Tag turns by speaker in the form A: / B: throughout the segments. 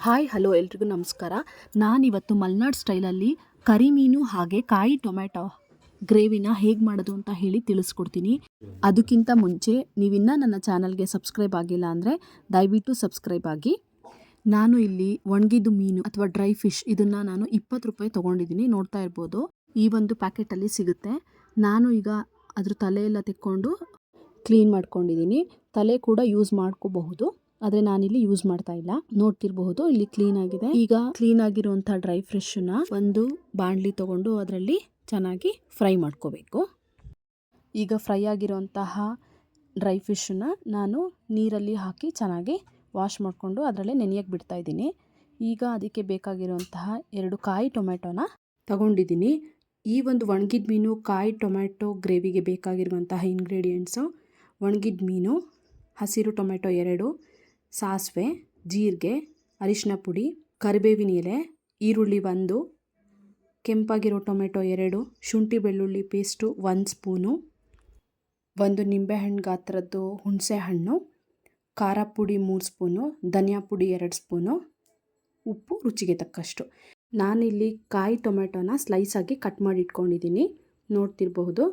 A: Hi hello ಎಲ್ರಿಗೂ ನಮಸ್ಕಾರ. ನಾನಿವತ್ತು ಮಲ್ನಾಡ್ ಸ್ಟೈಲಲ್ಲಿ ಕರಿಮೀನು ಹಾಗೆ ಕಾಯಿ ಟೊಮ್ಯಾಟೊ ಗ್ರೇವಿನ ಹೇಗೆ ಮಾಡೋದು ಅಂತ ಹೇಳಿ ತಿಳಿಸ್ಕೊಡ್ತೀನಿ. ಅದಕ್ಕಿಂತ ಮುಂಚೆ ನೀವಿನ್ನೂ ನನ್ನ ಚಾನಲ್ಗೆ ಸಬ್ಸ್ಕ್ರೈಬ್ ಆಗಿಲ್ಲ ಅಂದರೆ ದಯವಿಟ್ಟು ಸಬ್ಸ್ಕ್ರೈಬ್ ಆಗಿ. ನಾನು ಇಲ್ಲಿ ಒಣಗಿದ್ದು ಮೀನು ಅಥವಾ ಡ್ರೈ ಫಿಶ್ ಇದನ್ನು ನಾನು 20 ರೂಪಾಯಿ ತೊಗೊಂಡಿದ್ದೀನಿ. ನೋಡ್ತಾ ಇರ್ಬೋದು, ಈ ಒಂದು ಪ್ಯಾಕೆಟಲ್ಲಿ ಸಿಗುತ್ತೆ. ನಾನು ಈಗ ಅದ್ರ ತಲೆ ಎಲ್ಲ ತೆಕ್ಕೊಂಡು ಕ್ಲೀನ್ ಮಾಡ್ಕೊಂಡಿದ್ದೀನಿ. ತಲೆ ಕೂಡ ಯೂಸ್ ಮಾಡ್ಕೋಬಹುದು, ಆದರೆ ನಾನಿಲ್ಲಿ ಯೂಸ್ ಮಾಡ್ತಾ ಇಲ್ಲ. ನೋಡ್ತಿರಬಹುದು ಇಲ್ಲಿ ಕ್ಲೀನ್ ಆಗಿದೆ. ಈಗ ಕ್ಲೀನ್ ಆಗಿರುವಂಥ ಡ್ರೈ ಫಿಶ್ನ ಒಂದು ಬಾಣಲಿ ತಗೊಂಡು ಅದರಲ್ಲಿ ಚೆನ್ನಾಗಿ ಫ್ರೈ ಮಾಡ್ಕೋಬೇಕು. ಈಗ ಫ್ರೈ ಆಗಿರುವಂತಹ ಡ್ರೈ ಫಿಶನ್ನ ನಾನು ನೀರಲ್ಲಿ ಹಾಕಿ ಚೆನ್ನಾಗಿ ವಾಶ್ ಮಾಡಿಕೊಂಡು ಅದರಲ್ಲೇ ನೆನೆಯಕ್ಕೆ ಬಿಡ್ತಾ ಇದ್ದೀನಿ. ಈಗ ಅದಕ್ಕೆ ಬೇಕಾಗಿರುವಂತಹ 2 ಕಾಯಿ ಟೊಮೆಟೊನ ತಗೊಂಡಿದ್ದೀನಿ. ಈ ಒಂದು ಒಣಗಿದ ಮೀನು ಕಾಯಿ ಟೊಮೆಟೊ ಗ್ರೇವಿಗೆ ಬೇಕಾಗಿರುವಂತಹ ಇಂಗ್ರೀಡಿಯೆಂಟ್ಸು: ಒಣಗಿದ ಮೀನು, ಹಸಿರು ಟೊಮೆಟೊ 2, ಸಾಸಿವೆ, ಜೀರಿಗೆ, ಅರಿಶಿನ ಪುಡಿ, ಕರಿಬೇವಿನ ಎಲೆ, ಈರುಳ್ಳಿ 1, ಕೆಂಪಾಗಿರೋ ಟೊಮೆಟೊ 2, ಶುಂಠಿ ಬೆಳ್ಳುಳ್ಳಿ ಪೇಸ್ಟು 1 ಸ್ಪೂನು, 1 ನಿಂಬೆಹಣ್ಣು ಗಾತ್ರದ್ದು ಹುಣಸೆ ಹಣ್ಣು, ಖಾರ ಪುಡಿ 3 ಸ್ಪೂನು, ಧನಿಯಾ ಪುಡಿ 2 ಸ್ಪೂನು, ಉಪ್ಪು ರುಚಿಗೆ ತಕ್ಕಷ್ಟು. ನಾನಿಲ್ಲಿ ಕಾಯಿ ಟೊಮೆಟೊನ ಸ್ಲೈಸಾಗಿ ಕಟ್ ಮಾಡಿ ಇಟ್ಕೊಂಡಿದ್ದೀನಿ, ನೋಡ್ತಿರಬಹುದು.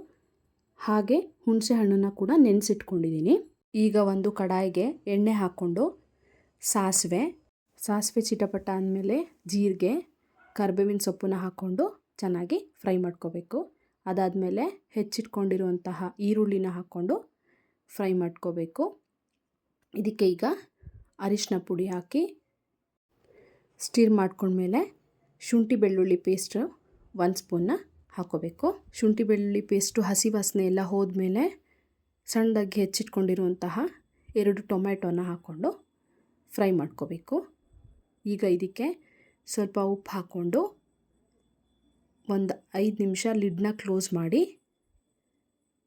A: ಹಾಗೆ ಹುಣಸೆ ಹಣ್ಣನ್ನು ಕೂಡ ನೆನೆಸಿಟ್ಕೊಂಡಿದ್ದೀನಿ. ಈಗ ಒಂದು ಕಡಾಯಿಗೆ ಎಣ್ಣೆ ಹಾಕ್ಕೊಂಡು ಸಾಸಿವೆ ಚಿಟಪಟ ಅಂದಮೇಲೆ ಜೀರಿಗೆ, ಕರಿಬೇವಿನ ಸೊಪ್ಪನ್ನ ಹಾಕ್ಕೊಂಡು ಚೆನ್ನಾಗಿ ಫ್ರೈ ಮಾಡ್ಕೋಬೇಕು. ಅದಾದಮೇಲೆ ಹೆಚ್ಚಿಟ್ಕೊಂಡಿರುವಂತಹ ಈರುಳ್ಳಿನ ಹಾಕ್ಕೊಂಡು ಫ್ರೈ ಮಾಡ್ಕೋಬೇಕು. ಇದಕ್ಕೆ ಈಗ ಅರಿಶಿನ ಪುಡಿ ಹಾಕಿ ಸ್ಟಿರ್ ಮಾಡ್ಕೊಂಡ್ಮೇಲೆ ಶುಂಠಿ ಬೆಳ್ಳುಳ್ಳಿ ಪೇಸ್ಟ್ 1 ಸ್ಪೂನ್ನ ಹಾಕ್ಕೋಬೇಕು. ಶುಂಠಿ ಬೆಳ್ಳುಳ್ಳಿ ಪೇಸ್ಟು ಹಸಿ ವಾಸನೆ ಎಲ್ಲ ಹೋದ್ಮೇಲೆ ಸಣ್ಣದಾಗಿ ಹೆಚ್ಚಿಟ್ಕೊಂಡಿರುವಂತಹ 2 ಟೊಮೆಟೊನ ಹಾಕ್ಕೊಂಡು ಫ್ರೈ ಮಾಡ್ಕೋಬೇಕು. ಈಗ ಇದಕ್ಕೆ ಸ್ವಲ್ಪ ಉಪ್ಪು ಹಾಕ್ಕೊಂಡು ಒಂದು 5 ನಿಮಿಷ ಲಿಡ್ನ ಕ್ಲೋಸ್ ಮಾಡಿ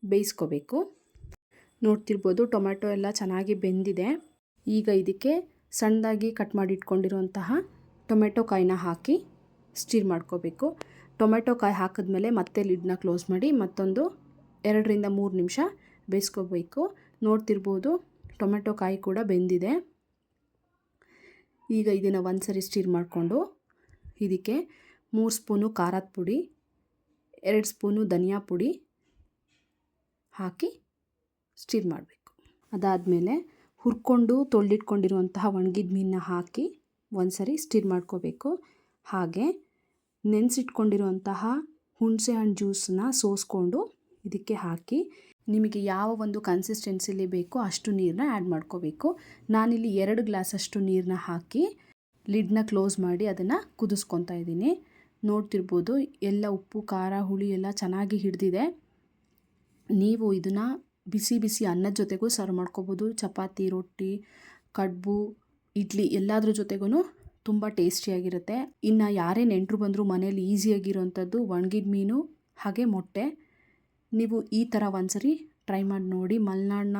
A: ಬೇಯಿಸ್ಕೋಬೇಕು. ನೋಡ್ತಿರ್ಬೋದು ಟೊಮೆಟೊ ಎಲ್ಲ ಚೆನ್ನಾಗಿ ಬೆಂದಿದೆ. ಈಗ ಇದಕ್ಕೆ ಸಣ್ಣದಾಗಿ ಕಟ್ ಮಾಡಿ ಇಟ್ಕೊಂಡಿರುವಂತಹ ಟೊಮೆಟೊ ಕಾಯಿನ ಹಾಕಿ ಸ್ಟಿರ್ ಮಾಡ್ಕೋಬೇಕು. ಟೊಮೆಟೊ ಕಾಯಿ ಹಾಕಿದ್ಮೇಲೆ ಮತ್ತೆ ಲಿಡ್ನ ಕ್ಲೋಸ್ ಮಾಡಿ ಮತ್ತೊಂದು 2 ರಿಂದ 3 ನಿಮಿಷ ಬೇಯಿಸ್ಕೋಬೇಕು. ನೋಡ್ತಿರ್ಬೋದು ಟೊಮೆಟೊ ಕಾಯಿ ಕೂಡ ಬೆಂದಿದೆ. ಈಗ ಇದನ್ನು ಒಂದ್ಸರಿ ಸ್ಟಿರ್ ಮಾಡಿಕೊಂಡು ಇದಕ್ಕೆ 3 ಸ್ಪೂನು ಖಾರದ ಪುಡಿ, 2 ಸ್ಪೂನು ಧನಿಯಾ ಪುಡಿ ಹಾಕಿ ಸ್ಟಿರ್ ಮಾಡಬೇಕು. ಅದಾದಮೇಲೆ ಹುರ್ಕೊಂಡು ತೊಳೆದಿಟ್ಕೊಂಡಿರುವಂತಹ ಒಣಗಿದ ಮೀನನ್ನ ಹಾಕಿ ಒಂದ್ಸರಿ ಸ್ಟಿರ್ ಮಾಡ್ಕೋಬೇಕು. ಹಾಗೆ ನೆನೆಸಿಟ್ಕೊಂಡಿರುವಂತಹ ಹುಣಸೆ ಹಣ್ಣು ಜ್ಯೂಸನ್ನ ಸೋಸ್ಕೊಂಡು ಇದಕ್ಕೆ ಹಾಕಿ ನಿಮಗೆ ಯಾವ ಒಂದು ಕನ್ಸಿಸ್ಟೆನ್ಸಿಲಿ ಬೇಕೋ ಅಷ್ಟು ನೀರನ್ನ ಆ್ಯಡ್ ಮಾಡ್ಕೋಬೇಕು. ನಾನಿಲ್ಲಿ 2 ಗ್ಲಾಸಷ್ಟು ನೀರನ್ನ ಹಾಕಿ ಲಿಡ್ನ ಕ್ಲೋಸ್ ಮಾಡಿ ಅದನ್ನು ಕುದಿಸ್ಕೊತಾ ಇದ್ದೀನಿ. ನೋಡ್ತಿರ್ಬೋದು ಎಲ್ಲ ಉಪ್ಪು ಖಾರ ಹುಳಿ ಎಲ್ಲ ಚೆನ್ನಾಗಿ ಹಿಡಿದಿದೆ. ನೀವು ಇದನ್ನು ಬಿಸಿ ಬಿಸಿ ಅನ್ನದ ಜೊತೆಗೂ ಸರ್ವ್ ಮಾಡ್ಕೋಬೋದು. ಚಪಾತಿ, ರೊಟ್ಟಿ, ಕಡುಬು, ಇಡ್ಲಿ ಎಲ್ಲದ್ರ ಜೊತೆಗೂ ತುಂಬ ಟೇಸ್ಟಿಯಾಗಿರುತ್ತೆ. ಇನ್ನು ಯಾರೇ ನೆಂಟರು ಬಂದರೂ ಮನೇಲಿ ಈಸಿಯಾಗಿರೋವಂಥದ್ದು ಒಣಗಿದ ಮೀನು ಹಾಗೆ ಮೊಟ್ಟೆ. ನೀವು ಈ ಥರ ಒಂದ್ಸರಿ ಟ್ರೈ ಮಾಡಿ ನೋಡಿ. ಮಲೆನಾಡಿನ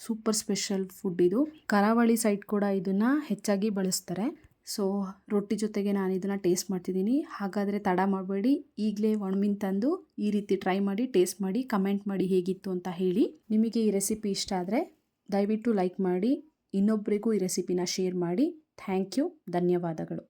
A: ಸೂಪರ್ ಸ್ಪೆಷಲ್ ಫುಡ್ ಇದು. ಕರಾವಳಿ ಸೈಡ್ ಕೂಡ ಇದನ್ನು ಹೆಚ್ಚಾಗಿ ಬಳಸ್ತಾರೆ. ಸೊ ರೊಟ್ಟಿ ಜೊತೆಗೆ ನಾನು ಇದನ್ನು ಟೇಸ್ಟ್ ಮಾಡ್ತಿದ್ದೀನಿ. ಹಾಗಾದರೆ ತಡ ಮಾಡಬೇಡಿ, ಈಗಲೇ ಒಣಮೀನು ತಂದು ಈ ರೀತಿ ಟ್ರೈ ಮಾಡಿ, ಟೇಸ್ಟ್ ಮಾಡಿ, ಕಮೆಂಟ್ ಮಾಡಿ ಹೇಗಿತ್ತು ಅಂತ ಹೇಳಿ. ನಿಮಗೆ ಈ ರೆಸಿಪಿ ಇಷ್ಟ ಆದರೆ ದಯವಿಟ್ಟು ಲೈಕ್ ಮಾಡಿ, ಇನ್ನೊಬ್ಬರಿಗೂ ಈ ರೆಸಿಪಿನ ಶೇರ್ ಮಾಡಿ. ಥ್ಯಾಂಕ್ ಯು, ಧನ್ಯವಾದಗಳು.